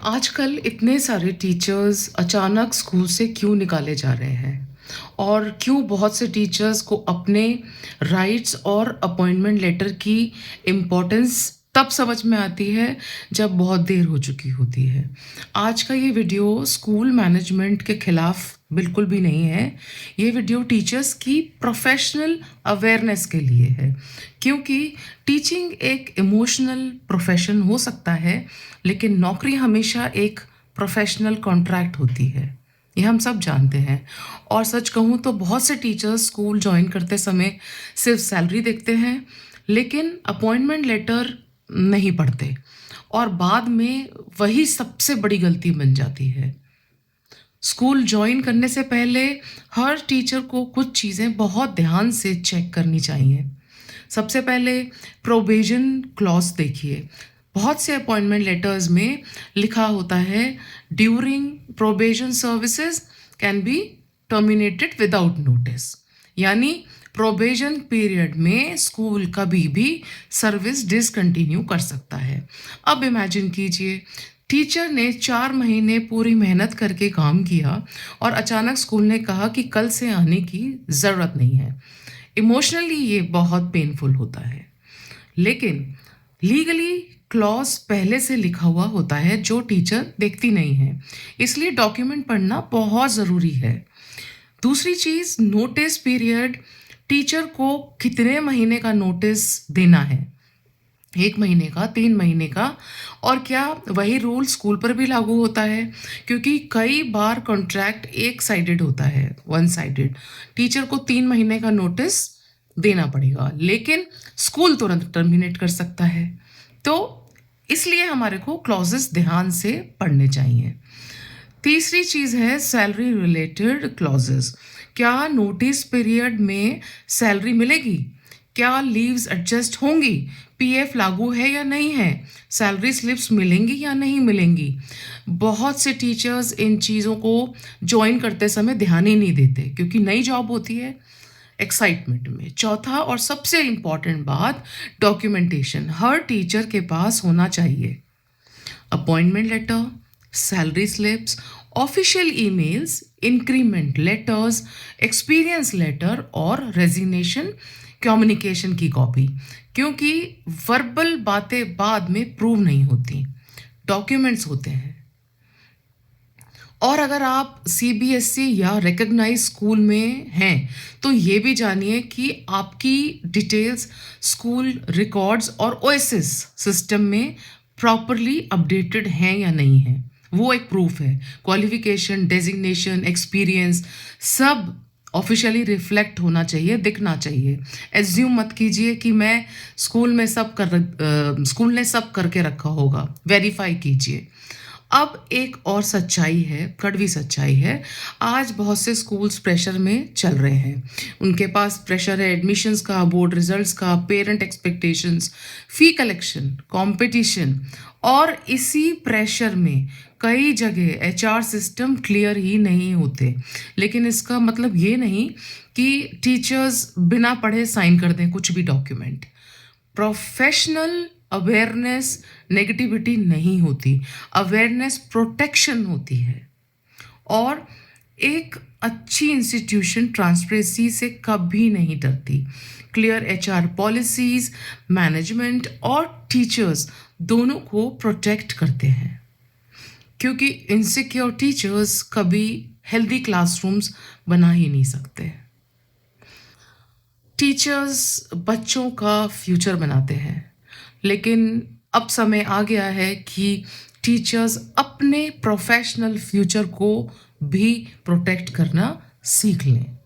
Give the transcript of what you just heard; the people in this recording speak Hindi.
आजकल इतने सारे टीचर्स अचानक स्कूल से क्यों निकाले जा रहे हैं और क्यों बहुत से टीचर्स को अपने राइट्स और अपॉइंटमेंट लेटर की इम्पोर्टेंस तब समझ में आती है जब बहुत देर हो चुकी होती है। आज का ये वीडियो स्कूल मैनेजमेंट के खिलाफ बिल्कुल भी नहीं है। ये वीडियो टीचर्स की प्रोफेशनल अवेयरनेस के लिए है, क्योंकि टीचिंग एक इमोशनल प्रोफेशन हो सकता है, लेकिन नौकरी हमेशा एक प्रोफेशनल कॉन्ट्रैक्ट होती है। ये हम सब जानते हैं। और सच कहूँ तो बहुत से टीचर्स स्कूल ज्वाइन करते समय सिर्फ सैलरी देखते हैं, लेकिन अपॉइंटमेंट लेटर नहीं पढ़ते, और बाद में वही सबसे बड़ी गलती बन जाती है। स्कूल ज्वाइन करने से पहले हर टीचर को कुछ चीज़ें बहुत ध्यान से चेक करनी चाहिए। सबसे पहले प्रोबेशन क्लॉज देखिए। बहुत से अपॉइंटमेंट लेटर्स में लिखा होता है, during probation services can be terminated without notice. यानी प्रोबेशन पीरियड में स्कूल कभी भी सर्विस डिसकंटिन्यू कर सकता है। अब इमेजिन कीजिए, टीचर ने 4 महीने पूरी मेहनत करके काम किया और अचानक स्कूल ने कहा कि कल से आने की ज़रूरत नहीं है। इमोशनली ये बहुत पेनफुल होता है, लेकिन लीगली क्लॉज पहले से लिखा हुआ होता है जो टीचर देखती नहीं है, इसलिए डॉक्यूमेंट पढ़ना बहुत ज़रूरी है। दूसरी चीज़, नोटिस पीरियड। टीचर को कितने महीने का नोटिस देना है, 1 महीने का, 3 महीने का, और क्या वही रूल स्कूल पर भी लागू होता है? क्योंकि कई बार कॉन्ट्रैक्ट एक साइडेड होता है, वन साइडेड। टीचर को 3 महीने का नोटिस देना पड़ेगा, लेकिन स्कूल तुरंत टर्मिनेट कर सकता है। तो इसलिए हमारे को क्लॉजेस ध्यान से पढ़ने चाहिए। तीसरी चीज़ है सैलरी रिलेटेड क्लॉजेस। क्या नोटिस पीरियड में सैलरी मिलेगी? क्या लीव्स एडजस्ट होंगी? पीएफ लागू है या नहीं है? सैलरी स्लिप्स मिलेंगी या नहीं मिलेंगी? बहुत से टीचर्स इन चीज़ों को ज्वाइन करते समय ध्यान ही नहीं देते, क्योंकि नई जॉब होती है, एक्साइटमेंट में। चौथा और सबसे इम्पॉर्टेंट बात, डॉक्यूमेंटेशन हर टीचर के पास होना चाहिए। Appointment letter, salary slips, official emails, increment letters, experience letter और रेजिग्नेशन कम्युनिकेशन की कॉपी, क्योंकि वर्बल बातें बाद में प्रूव नहीं होती, डॉक्यूमेंट्स होते हैं। और अगर आप सीबीएसई या रिकग्नाइज स्कूल में हैं, तो ये भी जानिए कि आपकी डिटेल्स स्कूल रिकॉर्ड्स और ओएसएस सिस्टम में प्रॉपरली अपडेटेड हैं या नहीं हैं। वो एक प्रूफ है। क्वालिफिकेशन, डेजिग्नेशन, एक्सपीरियंस सब ऑफिशियली रिफ्लेक्ट होना चाहिए, दिखना चाहिए। एज्यूम मत कीजिए कि मैं स्कूल ने सब करके रखा होगा। वेरीफाई कीजिए। अब एक और सच्चाई है, कड़वी सच्चाई है। आज बहुत से स्कूल्स प्रेशर में चल रहे हैं। उनके पास प्रेशर है एडमिशन्स का, बोर्ड रिजल्ट्स का, पेरेंट एक्सपेक्टेशंस, फी कलेक्शन, कंपटीशन, और इसी प्रेशर में कई जगह एचआर सिस्टम क्लियर ही नहीं होते। लेकिन इसका मतलब ये नहीं कि टीचर्स बिना पढ़े साइन कर दें कुछ भी डॉक्यूमेंट। प्रोफेशनल अवेयरनेस नेगेटिविटी नहीं होती, अवेयरनेस प्रोटेक्शन होती है। और एक अच्छी इंस्टीट्यूशन ट्रांसपेरेंसी से कभी नहीं डरती। क्लियर एचआर पॉलिसीज मैनेजमेंट और टीचर्स दोनों को प्रोटेक्ट करते हैं, क्योंकि इनसिक्योर टीचर्स कभी हेल्दी क्लासरूम्स बना ही नहीं सकते। टीचर्स बच्चों का फ्यूचर बनाते हैं, लेकिन अब समय आ गया है कि टीचर्स अपने प्रोफेशनल फ्यूचर को भी प्रोटेक्ट करना सीख लें।